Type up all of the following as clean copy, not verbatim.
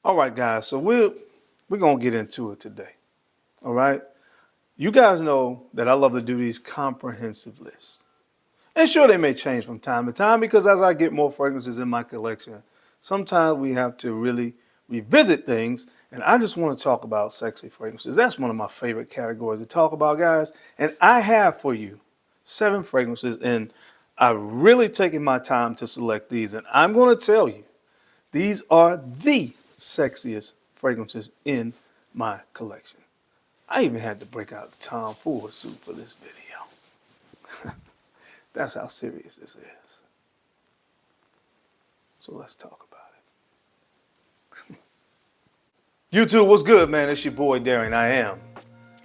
All right, guys, so we're going to get into it today. All right? You guys know that I love to do these comprehensive lists. And sure, they may change from time to time because as I get more fragrances in my collection, sometimes we have to really revisit things. And I just want to talk about sexy fragrances. That's one of my favorite categories to talk about, guys. And I have for you 7 fragrances, and I've really taken my time to select these. And I'm going to tell you, these are the sexiest fragrances in my collection. I even had to break out the Tom Ford suit for this video. That's how serious this is. So let's talk about it. YouTube, what's good, man? It's your boy, Darren. I am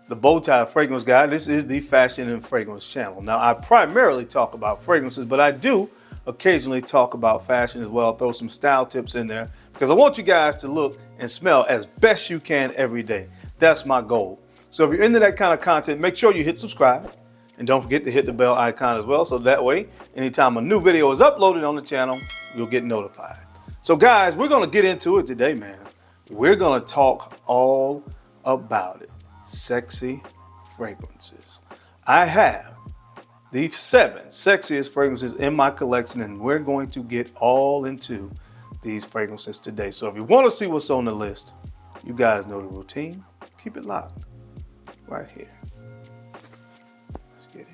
the Bowtie Fragrance Guy. This is the Fashion and Fragrance channel. Now, I primarily talk about fragrances, but I do occasionally talk about fashion as well. Throw some style tips in there because I want you guys to look and smell as best you can every day. That's my goal. So if you're into that kind of content, make sure you hit subscribe and don't forget to hit the bell icon as well. So that way, anytime a new video is uploaded on the channel, you'll get notified. So guys, we're going to get into it today, man. We're going to talk all about it. Sexy fragrances. I have the 7 sexiest fragrances in my collection, and we're going to get all into these fragrances today. So if you want to see what's on the list, you guys know the routine. Keep it locked right here. Let's get it.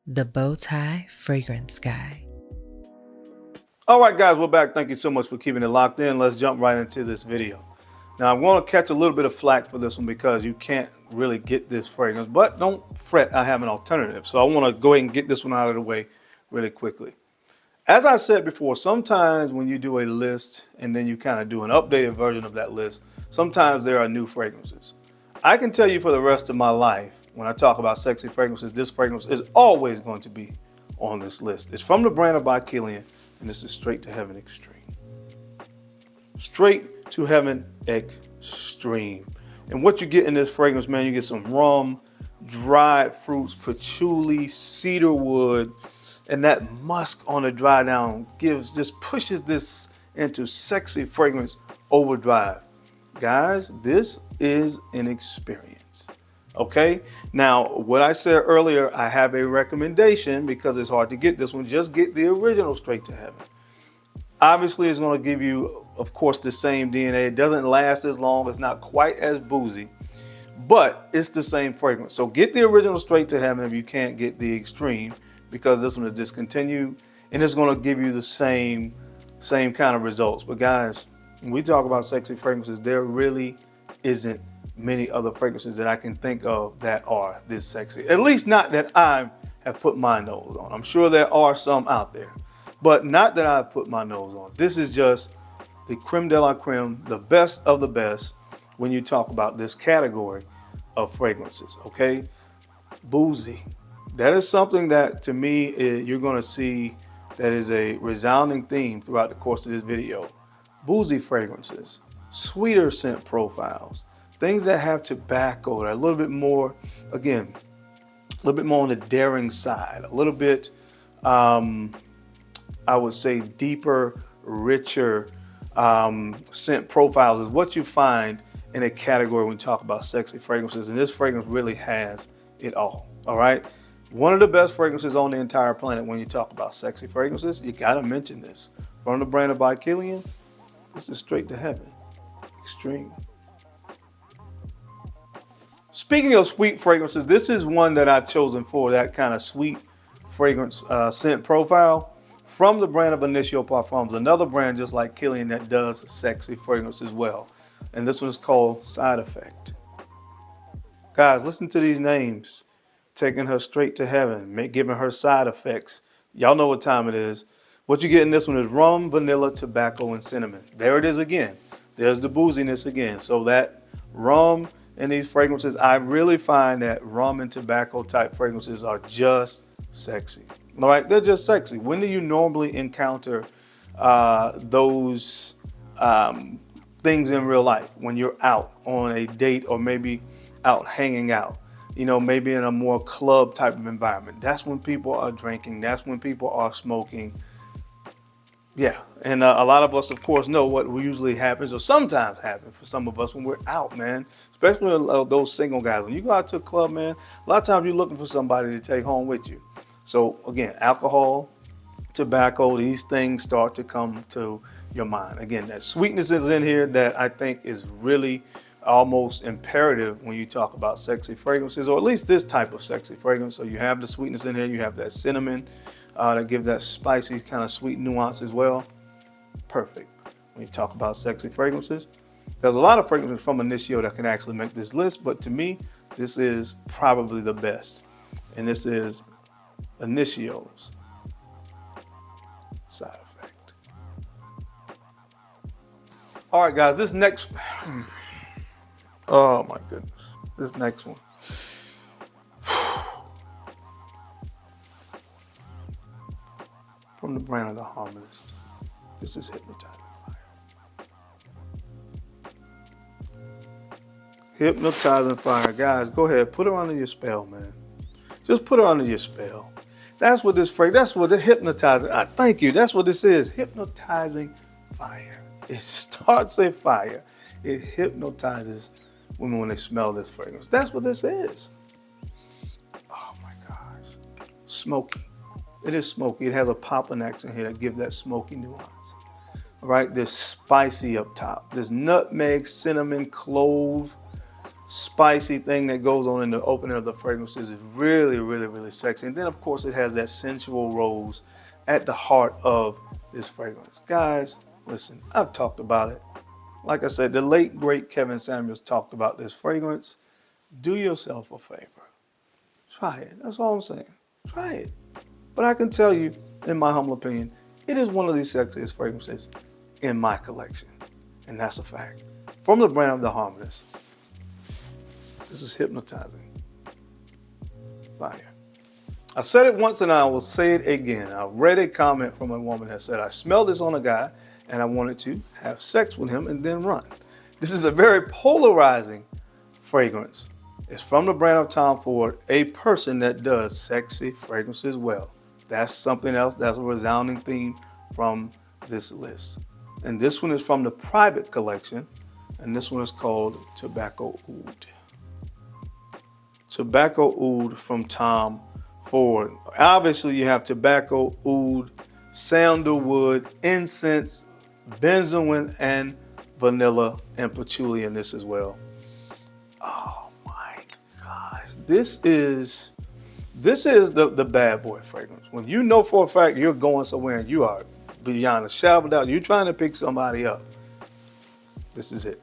The Bowtie Fragrance Guy. All right, guys, we're back. Thank you so much for keeping it locked in. Let's jump right into this video. Now, I'm going to catch a little bit of flack for this one because you can't really get this fragrance, but don't fret, I have an alternative. So I want to go ahead and get this one out of the way really quickly. As I said before, sometimes when you do a list and then you kind of do an updated version of that list, sometimes there are new fragrances. I can tell you for the rest of my life, when I talk about sexy fragrances, this fragrance is always going to be on this list. It's from the brand by Kilian, and this is Straight to Heaven Extreme. Straight to Heaven Extreme. And what you get in this fragrance, man, you get some rum, dried fruits, patchouli, cedar wood, and that musk on the dry down just pushes this into sexy fragrance overdrive. Guys, this is an experience. Okay, now what I said earlier, I have a recommendation because it's hard to get this one. Just get the original Straight to Heaven. Obviously, it's going to give you, of course, the same DNA. It doesn't last as long. It's not quite as boozy, but it's the same fragrance. So get the original Straight to Heaven if you can't get the Extreme, because this one is discontinued and it's going to give you the same kind of results. But guys, when we talk about sexy fragrances, there really isn't many other fragrances that I can think of that are this sexy. At least not that I have put my nose on. I'm sure there are some out there, but not that I've put my nose on. This is just the creme de la creme, the best of the best when you talk about this category of fragrances, okay? Boozy. That is something that, to me, you're going to see that is a resounding theme throughout the course of this video. Boozy fragrances, sweeter scent profiles, things that have tobacco, that are a little bit more, again, a little bit more on the daring side, a little bit, I would say, deeper, richer scent profiles is what you find in a category when we talk about sexy fragrances. And this fragrance really has it all right? One of the best fragrances on the entire planet when you talk about sexy fragrances, you gotta mention this. From the brand by Kilian, this is Straight to Heaven Extreme. Speaking of sweet fragrances, this is one that I've chosen for that kind of sweet fragrance scent profile from the brand of Initio Parfums, another brand just like Kilian that does sexy fragrance as well. And this one is called Side Effect. Guys, listen to these names. Taking her straight to heaven, giving her side effects. Y'all know what time it is. What you get in this one is rum, vanilla, tobacco, and cinnamon. There it is again. There's the booziness again. So that rum in these fragrances. I really find that rum and tobacco type fragrances are just sexy. All right, they're just sexy. When do you normally encounter those things in real life? When you're out on a date or maybe out hanging out, you know, maybe in a more club type of environment. That's when people are drinking. That's when people are smoking. Yeah, and a lot of us, of course, know what usually happens or sometimes happens for some of us when we're out, man. Especially those single guys. When you go out to a club, man, a lot of times you're looking for somebody to take home with you. So again, alcohol, tobacco, these things start to come to your mind. Again, that sweetness is in here that I think is really almost imperative when you talk about sexy fragrances, or at least this type of sexy fragrance. So you have the sweetness in here, you have that cinnamon to give that spicy kind of sweet nuance as well. Perfect when you talk about sexy fragrances. There's a lot of fragrances from Initio that can actually make this list, but to me, this is probably the best. And this is Initio's Side Effect. All right, guys, this next, oh my goodness, this next one. From the brand of the Harmonist, this is Hypnotizing Fire. Hypnotizing Fire, guys, go ahead, put her under your spell, man. Just put her under your spell. That's what this phrase, that's what the hypnotizing, thank you, that's what this is, Hypnotizing Fire. It starts a fire. It hypnotizes women when they smell this fragrance. That's what this is. Oh my gosh. Smoky. It is smoky. It has a popping accent here that gives that smoky nuance. All right, there's spicy up top. There's nutmeg, cinnamon, clove, spicy thing that goes on in the opening of the fragrances is really, really, really sexy. And then, of course, it has that sensual rose at the heart of this fragrance. Guys, listen, I've talked about it. Like I said, the late, great Kevin Samuels talked about this fragrance. Do yourself a favor. Try it. That's all I'm saying. Try it. But I can tell you, in my humble opinion, it is one of the sexiest fragrances in my collection. And that's a fact. From the brand of the Harmonist, this is Hypnotizing Fire. I said it once and I will say it again. I read a comment from a woman that said, I smelled this on a guy and I wanted to have sex with him and then run. This is a very polarizing fragrance. It's from the brand of Tom Ford, a person that does sexy fragrances well. That's something else. That's a resounding theme from this list. And this one is from the private collection, and this one is called Tobacco Oud. Tobacco Oud from Tom Ford. Obviously, you have tobacco, oud, sandalwood, incense, benzoin, and vanilla and patchouli in this as well. Oh my gosh. This is the bad boy fragrance. When you know for a fact you're going somewhere and you are beyond a shadow of a doubt, you're trying to pick somebody up. This is it.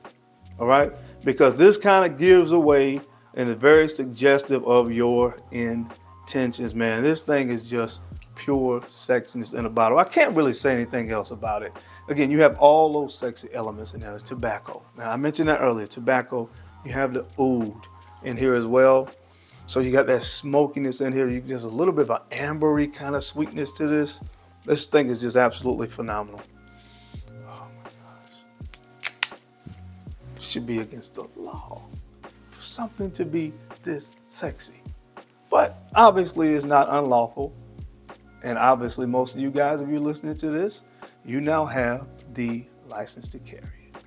All right? Because this kind of gives away and is very suggestive of your intentions, man. This thing is just pure sexiness in a bottle. I can't really say anything else about it. Again, you have all those sexy elements in there. Tobacco. Now, I mentioned that earlier. Tobacco. You have the oud in here as well. So you got that smokiness in here. There's a little bit of an ambery kind of sweetness to this. This thing is just absolutely phenomenal. Oh my gosh. It should be against the law for something to be this sexy. But obviously it's not unlawful. And obviously most of you guys, if you're listening to this, you now have the license to carry it.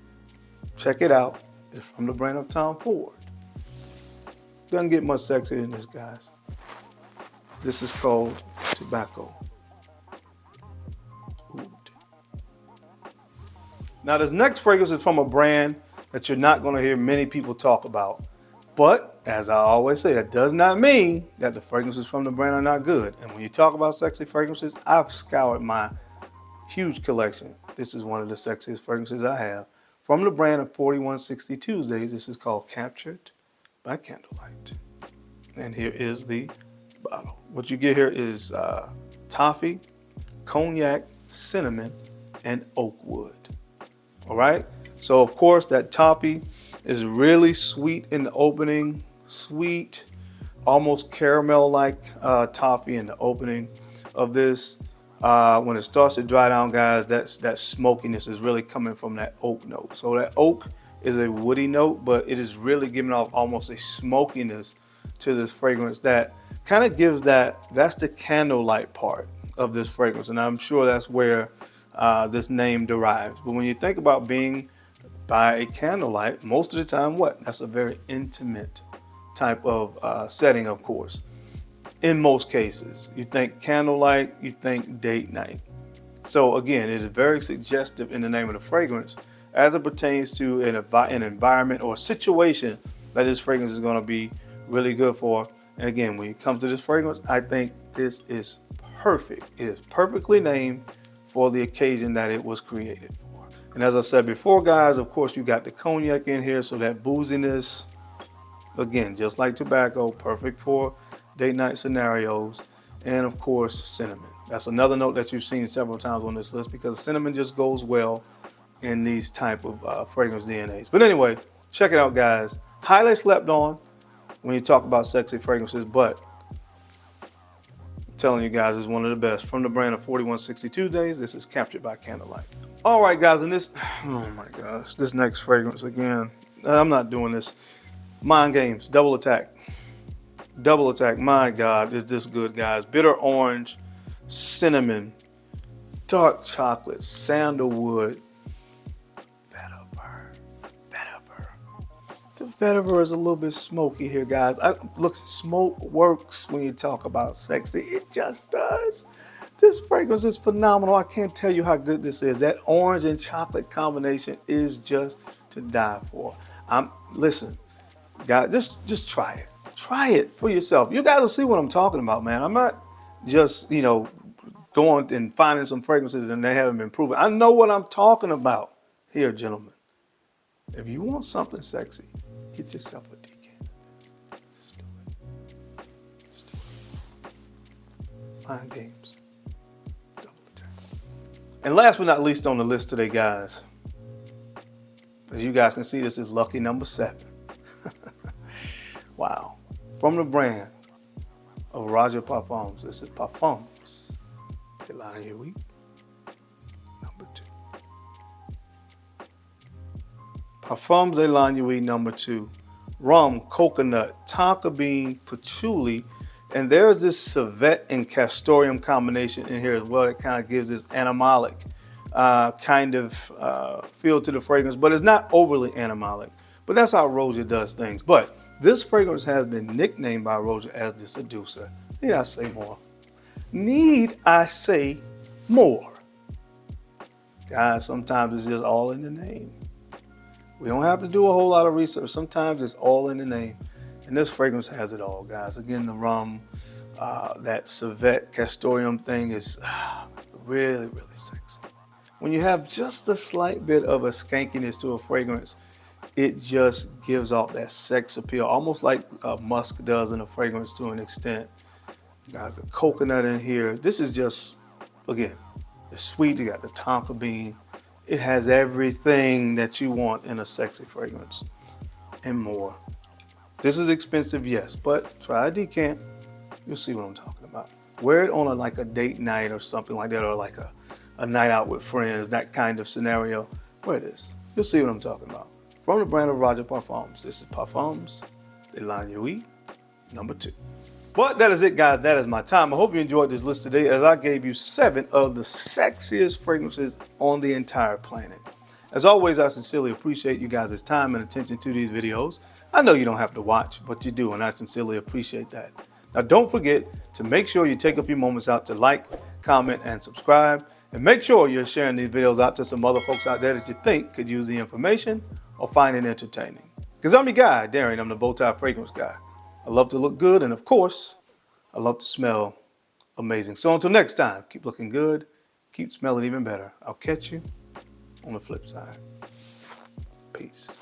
Check it out. It's from the brand of Tom Ford. Doesn't get much sexier than this, guys. This is called Tobacco Oud. Now, this next fragrance is from a brand that you're not going to hear many people talk about. But, as I always say, that does not mean that the fragrances from the brand are not good. And when you talk about sexy fragrances, I've scoured my huge collection. This is one of the sexiest fragrances I have. From the brand of 4160 Tuesdays, this is called Captured by Candlelight. And here is the bottle. What you get here is toffee, cognac, cinnamon, and oak wood. All right. So of course that toffee It's really sweet in the opening, sweet, almost caramel-like toffee in the opening of this. When it starts to dry down, guys, that smokiness is really coming from that oak note. So that oak is a woody note, but it is really giving off almost a smokiness to this fragrance that kind of gives that's the candlelight part of this fragrance. And I'm sure that's where this name derives. But when you think about being by a candlelight, most of the time, that's a very intimate type of setting, of course. In most cases, you think candlelight, you think date night. So again, it is very suggestive in the name of the fragrance as it pertains to an environment or situation that this fragrance is going to be really good for. And again, when it comes to this fragrance, I think this is perfect. It is perfectly named for the occasion that it was created for. And as I said before, guys, of course, you got the cognac in here, so that booziness, again, just like tobacco, perfect for date night scenarios. And of course, cinnamon. That's another note that you've seen several times on this list because cinnamon just goes well in these type of fragrance DNAs. But anyway, check it out, guys. Highly slept on when you talk about sexy fragrances, but I'm telling you guys, it's one of the best. From the brand of 4160 Tuesdays, this is Captured by Candlelight. All right, guys, and this, oh my gosh, this next fragrance again, I'm not doing this. Mind Games, Double Attack. Double Attack, my God, is this good, guys. Bitter orange, cinnamon, dark chocolate, sandalwood, vetiver. The vetiver is a little bit smoky here, guys. Look, smoke works when you talk about sexy. It just does. This fragrance is phenomenal. I can't tell you how good this is. That orange and chocolate combination is just to die for. Listen, guys, just try it. Try it for yourself. You guys will see what I'm talking about, man. I'm not just, going and finding some fragrances and they haven't been proven. I know what I'm talking about here, gentlemen. If you want something sexy, get yourself a decant. Just do it. Just do it. Mind Games. Double Attack. And last but not least on the list today, guys, as you guys can see, this is lucky number 7. Wow. From the brand of Roja Parfums, this is Parfums de Lyrik, number 2. Parfums de Lyrik, number 2. Rum, coconut, tonka bean, patchouli, and there's this civet and castoreum combination in here as well that kind of gives this animalic kind of feel to the fragrance, but it's not overly animalic. But that's how Roja does things. But this fragrance has been nicknamed by Roja as the seducer. Need I say more? Need I say more? Guys, sometimes it's just all in the name. We don't have to do a whole lot of research. Sometimes it's all in the name. And this fragrance has it all, guys. Again, the rum, that civet castoreum thing is really, really sexy. When you have just a slight bit of a skankiness to a fragrance, it just gives off that sex appeal, almost like musk does in a fragrance to an extent. Guys, the coconut in here. This is just, again, it's sweet. You got the tonka bean. It has everything that you want in a sexy fragrance and more. This is expensive, yes, but try a decant. You'll see what I'm talking about. Wear it on like a date night or something like that, or like a night out with friends, that kind of scenario. Wear this. You'll see what I'm talking about. From the brand of Roja Parfums, this is Parfums de Lyrik, number 2. But that is it, guys. That is my time. I hope you enjoyed this list today as I gave you 7 of the sexiest fragrances on the entire planet. As always, I sincerely appreciate you guys' time and attention to these videos. I know you don't have to watch, but you do, and I sincerely appreciate that. Now, don't forget to make sure you take a few moments out to like, comment, and subscribe. And make sure you're sharing these videos out to some other folks out there that you think could use the information or find it entertaining. Because I'm your guy, Darren. I'm the Bowtie Fragrance Guy. I love to look good, and of course, I love to smell amazing. So until next time, keep looking good, keep smelling even better. I'll catch you on the flip side. Peace.